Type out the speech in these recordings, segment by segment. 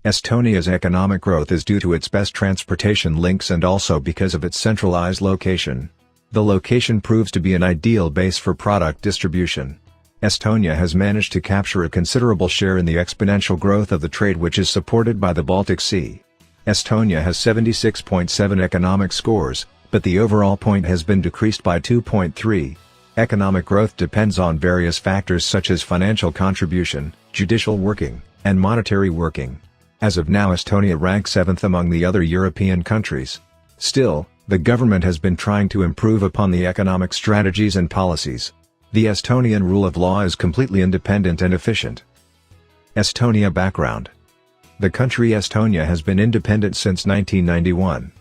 Estonia's economic growth is due to its best transportation links and also because of its centralized location. The location proves to be an ideal base for product distribution. Estonia has managed to capture a considerable share in the exponential growth of the trade, which is supported by the Baltic Sea. Estonia has 76.7 economic scores, but the overall point has been decreased by 2.3. Economic growth depends on various factors such as financial contribution, judicial working, and monetary working. As of now, Estonia ranks 7th among the other European countries. Still, the government has been trying to improve upon the economic strategies and policies. The Estonian rule of law is completely independent and efficient. Estonia Background. The country Estonia has been independent since 1991.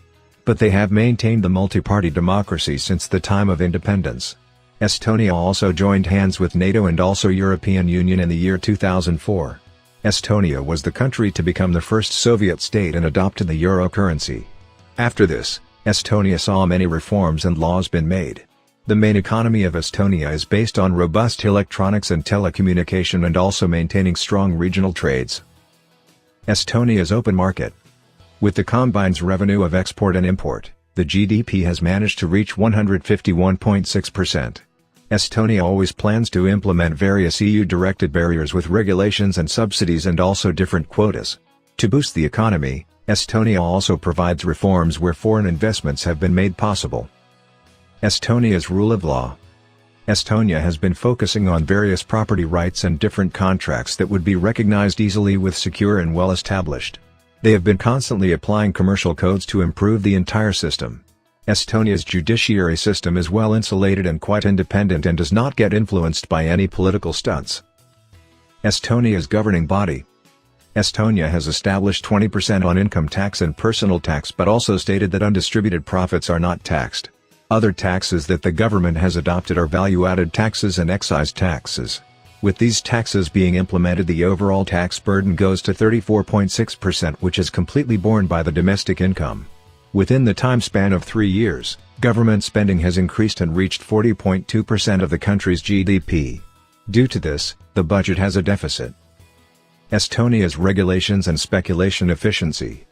But they have maintained the multi-party democracy since the time of independence. Estonia also joined hands with NATO and also European Union in the year 2004. Estonia was the country to become the first Soviet state and adopted the euro currency. After this, Estonia saw many reforms and laws been made. The main economy of Estonia is based on robust electronics and telecommunication and also maintaining strong regional trades. Estonia's open market. With the combine's revenue of export and import, the GDP has managed to reach 151.6%. Estonia always plans to implement various EU-directed barriers with regulations and subsidies and also different quotas. To boost the economy, Estonia also provides reforms where foreign investments have been made possible. Estonia's rule of law. Estonia has been focusing on various property rights and different contracts that would be recognized easily with secure and well-established. They have been constantly applying commercial codes to improve the entire system. Estonia's judiciary system is well insulated and quite independent and does not get influenced by any political stunts. Estonia's governing body. Estonia has established 20% on income tax and personal tax but also stated that undistributed profits are not taxed. Other taxes that the government has adopted are value-added taxes and excise taxes. With these taxes being implemented, the overall tax burden goes to 34.6%, which is completely borne by the domestic income. Within the time span of 3 years, government spending has increased and reached 40.2% of the country's GDP. Due to this, the budget has a deficit. Estonia's regulations and speculation efficiency.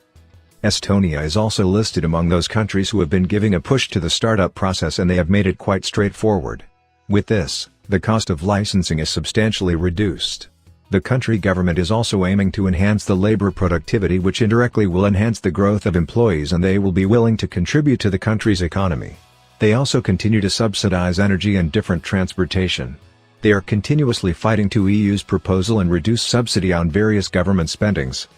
Estonia is also listed among those countries who have been giving a push to the startup process, and they have made it quite straightforward. With this, the cost of licensing is substantially reduced. The country government is also aiming to enhance the labor productivity, which indirectly will enhance the growth of employees, and they will be willing to contribute to the country's economy. They also continue to subsidize energy and different transportation. They are continuously fighting to EU's proposal and reduce subsidy on various government spendings.